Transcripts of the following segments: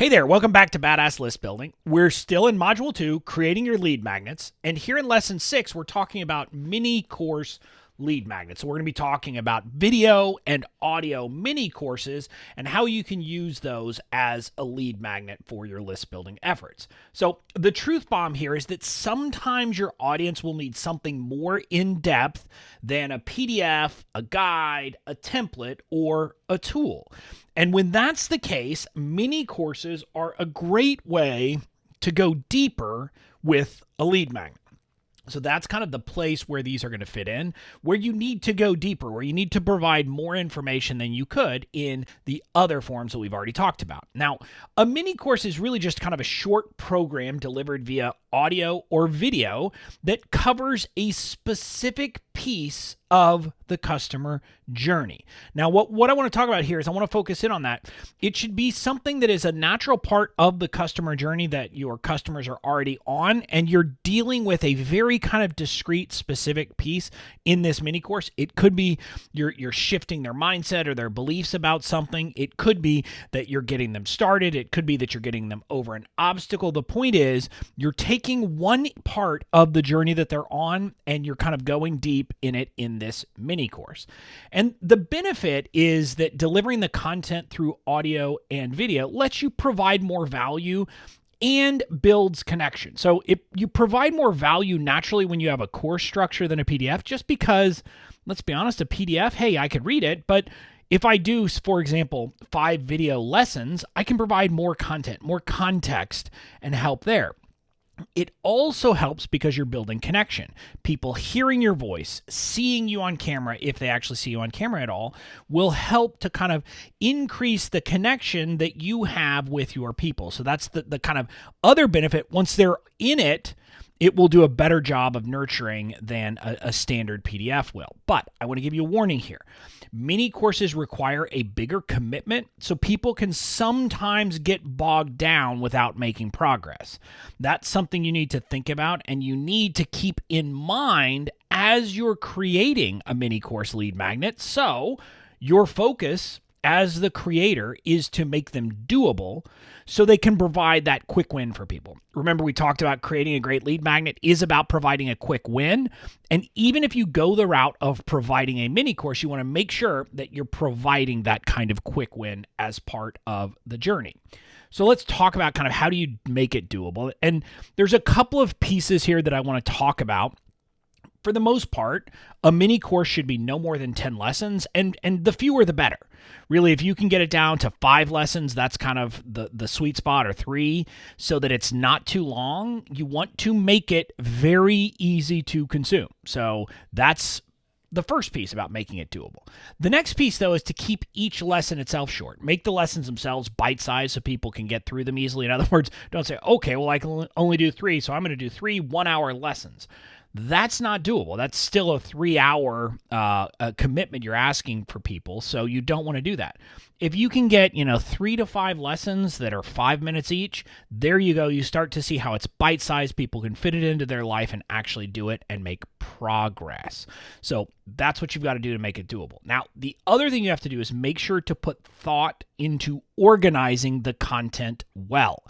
Hey there, welcome back to Badass List Building. We're still in Module 2, creating your lead magnets. And here in Lesson 6, we're talking about mini course lead magnets. So we're going to be talking about video and audio mini courses and how you can use those as a lead magnet for your list building efforts. So the truth bomb here is that sometimes your audience will need something more in depth than a PDF, a guide, a template, or a tool. And when that's the case, mini courses are a great way to go deeper with a lead magnet. So that's kind of the place where these are going to fit in, where you need to go deeper, where you need to provide more information than you could in the other forms that we've already talked about. Now, a mini course is really just kind of a short program delivered via audio or video that covers a specific piece of the customer journey. Now, what I want to talk about here is I want to focus in on that. It should be something that is a natural part of the customer journey that your customers are already on, and you're dealing with a very kind of discrete, specific piece in this mini course. It could be you're shifting their mindset or their beliefs about something. It could be that you're getting them started. It could be that you're getting them over an obstacle. The point is, you're taking one part of the journey that they're on, and you're kind of going deep in it in this mini course. And the benefit is that delivering the content through audio and video lets you provide more value and builds connection. So if you provide more value naturally when you have a course structure than a PDF, just because, let's be honest, a PDF, hey, I could read it, but if I do, for example, 5 video lessons, I can provide more content, more context, and help there. It also helps because you're building connection. People hearing your voice, seeing you on camera, if they actually see you on camera at all, will help to kind of increase the connection that you have with your people. So that's the kind of other benefit. Once they're in it, it will do a better job of nurturing than a standard PDF will. But I want to give you a warning here. Mini courses require a bigger commitment, so people can sometimes get bogged down without making progress. That's something you need to think about, and you need to keep in mind as you're creating a mini course lead magnet. So your focus as the creator is to make them doable so they can provide that quick win for people. Remember, we talked about creating a great lead magnet is about providing a quick win. And even if you go the route of providing a mini course, you want to make sure that you're providing that kind of quick win as part of the journey. So let's talk about kind of how do you make it doable. And there's a couple of pieces here that I want to talk about. For the most part, a mini course should be no more than 10 lessons, and the fewer the better. Really, if you can get it down to 5 lessons, that's kind of the sweet spot, or 3, so that it's not too long. You want to make it very easy to consume. So that's the first piece about making it doable. The next piece, though, is to keep each lesson itself short. Make the lessons themselves bite-sized so people can get through them easily. In other words, don't say, okay, well, I can only do 3, so I'm going to do 3 one-hour lessons. That's not doable. That's still a 3-hour commitment you're asking for people, so you don't want to do that. If you can get, 3 to 5 lessons that are 5 minutes each, there you go. You start to see how it's bite-sized. People can fit it into their life and actually do it and make progress. So that's what you've got to do to make it doable. Now, the other thing you have to do is make sure to put thought into organizing the content well.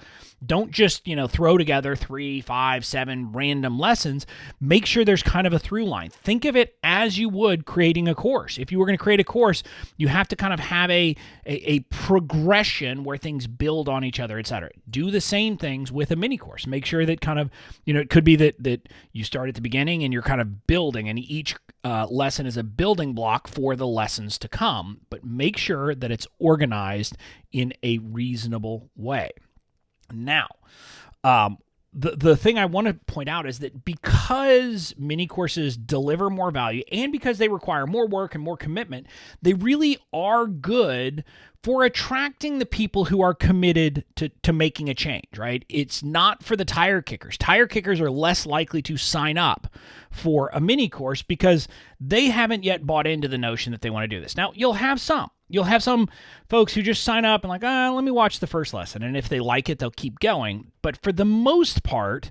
Don't just, throw together 3, 5, 7 random lessons. Make sure there's kind of a through line. Think of it as you would creating a course. If you were going to create a course, you have to kind of have a progression where things build on each other, etc. Do the same things with a mini course. Make sure that kind of, it could be that you start at the beginning and you're kind of building, and each lesson is a building block for the lessons to come, but make sure that it's organized in a reasonable way. Now, the thing I want to point out is that because mini courses deliver more value and because they require more work and more commitment, they really are good for attracting the people who are committed to making a change, right? It's not for the tire kickers. Tire kickers are less likely to sign up for a mini course because they haven't yet bought into the notion that they want to do this. Now, you'll have some folks who just sign up and like, let me watch the first lesson. And if they like it, they'll keep going. But for the most part,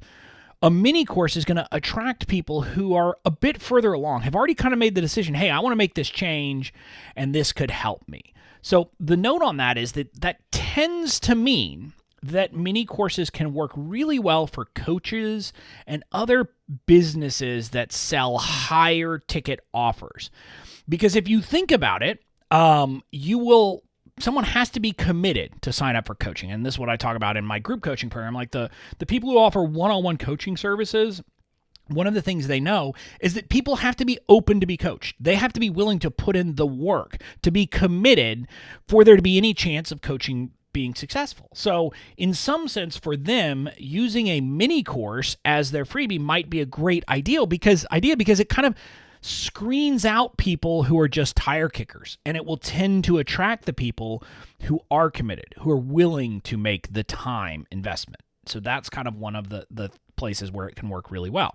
a mini course is going to attract people who are a bit further along, have already kind of made the decision, hey, I want to make this change and this could help me. So the note on that is that tends to mean that mini courses can work really well for coaches and other businesses that sell higher ticket offers. Because if you think about it, someone has to be committed to sign up for coaching. And this is what I talk about in my group coaching program. Like the people who offer one-on-one coaching services, one of the things they know is that people have to be open to be coached. They have to be willing to put in the work, to be committed for there to be any chance of coaching being successful. So in some sense for them, using a mini course as their freebie might be a great idea because it kind of screens out people who are just tire kickers, and it will tend to attract the people who are committed, who are willing to make the time investment. So that's kind of one of the places where it can work really well.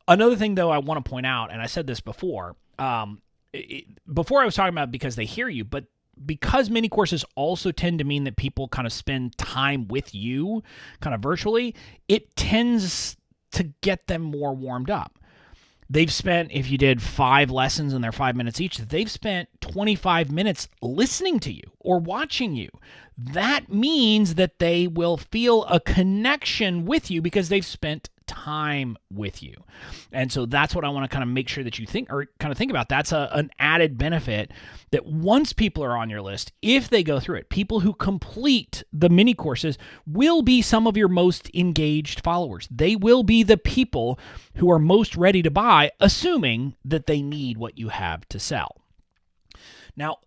Another thing, though, I want to point out, and I said this before, before I was talking about because they hear you, but because mini courses also tend to mean that people kind of spend time with you kind of virtually, it tends to get them more warmed up. They've spent, if you did 5 lessons and they're 5 minutes each, they've spent 25 minutes listening to you or watching you. That means that they will feel a connection with you because they've spent time with you. And so that's what I want to kind of make sure that you think about. That's an added benefit that once people are on your list, if they go through it, people who complete the mini courses will be some of your most engaged followers. They will be the people who are most ready to buy, assuming that they need what you have to sell. Now,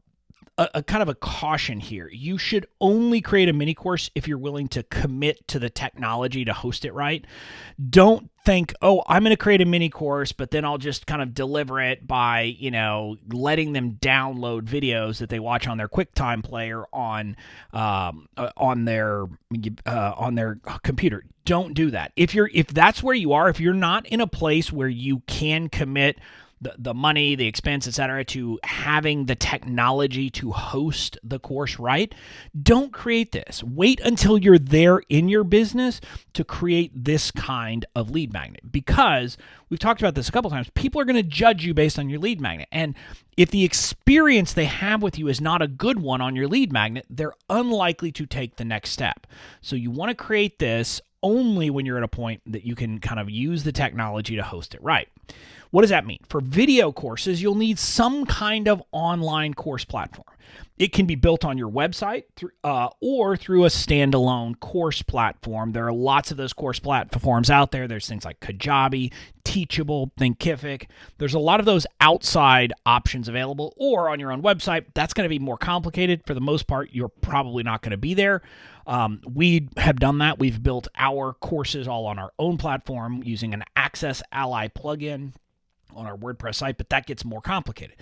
a kind of a caution here. You should only create a mini course if you're willing to commit to the technology to host it right. Don't think, oh, I'm going to create a mini course, but then I'll just kind of deliver it by, letting them download videos that they watch on their QuickTime player on their computer. Don't do that. If that's where you are, if you're not in a place where you can commit the money, the expense, etc., to having the technology to host the course right, don't create this. Wait until you're there in your business to create this kind of lead magnet, because we've talked about this a couple times. People are going to judge you based on your lead magnet. And if the experience they have with you is not a good one on your lead magnet, they're unlikely to take the next step. So you want to create this only when you're at a point that you can kind of use the technology to host it right. What does that mean? For video courses, you'll need some kind of online course platform. It can be built on your website or through a standalone course platform. There are lots of those course platforms out there. There's things like Kajabi, Teachable, Thinkific. There's a lot of those outside options available, or on your own website. That's going to be more complicated. For the most part, you're probably not going to be there. We have done that. We've built our courses all on our own platform using an Access Ally plugin on our WordPress site, but that gets more complicated.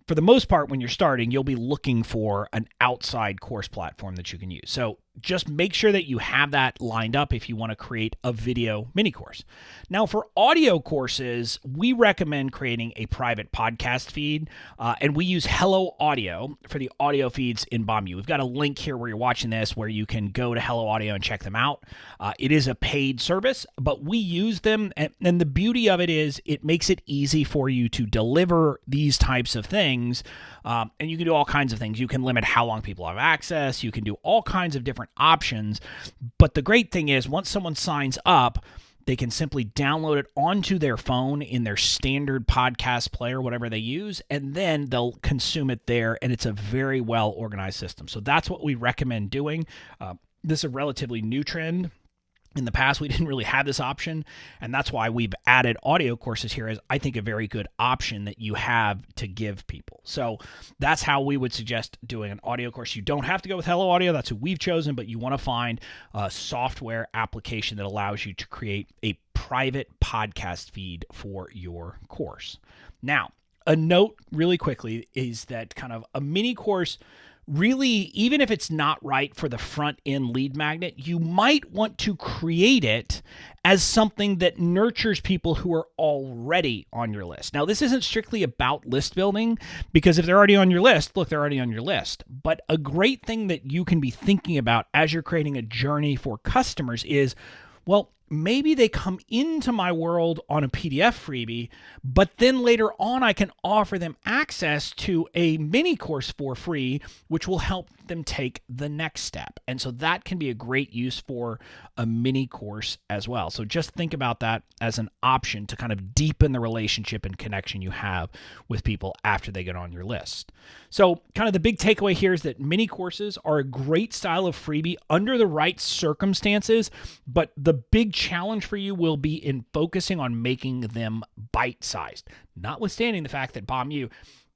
For the most part, when you're starting, you'll be looking for an outside course platform that you can use. So just make sure that you have that lined up if you want to create a video mini course. Now, for audio courses, we recommend creating a private podcast feed, and we use Hello Audio for the audio feeds in BOMU. We've got a link here where you're watching this where you can go to Hello Audio and check them out. It is a paid service, but we use them, and the beauty of it is it makes it easy for you to deliver these types of things, and you can do all kinds of things. You can limit how long people have access. You can do all kinds of different options. But the great thing is once someone signs up, they can simply download it onto their phone in their standard podcast player, whatever they use, and then they'll consume it there, and it's a very well-organized system. So that's what we recommend doing. This is a relatively new trend. In the past, we didn't really have this option, and that's why we've added audio courses here as, I think, a very good option that you have to give people. So that's how we would suggest doing an audio course. You don't have to go with Hello Audio. That's who we've chosen, but you want to find a software application that allows you to create a private podcast feed for your course. Now, a note really quickly is that kind of a mini course, really, even if it's not right for the front end lead magnet, you might want to create it as something that nurtures people who are already on your list. Now, this isn't strictly about list building, because if they're already on your list, look, they're already on your list. But a great thing that you can be thinking about as you're creating a journey for customers is, well, maybe they come into my world on a PDF freebie, but then later on I can offer them access to a mini course for free, which will help them take the next step. And so that can be a great use for a mini course as well. So just think about that as an option to kind of deepen the relationship and connection you have with people after they get on your list. So kind of the big takeaway here is that mini courses are a great style of freebie under the right circumstances, but the big challenge for you will be in focusing on making them bite-sized, notwithstanding the fact that BOMU,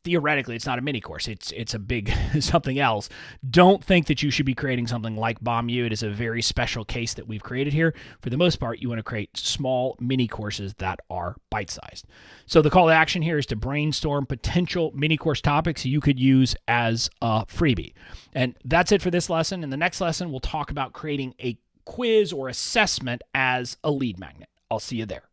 theoretically, it's not a mini course. It's a big something else. Don't think that you should be creating something like BOMU. It is a very special case that we've created here. For the most part, you want to create small mini courses that are bite-sized. So the call to action here is to brainstorm potential mini course topics you could use as a freebie. And that's it for this lesson. In the next lesson, we'll talk about creating a quiz or assessment as a lead magnet. I'll see you there.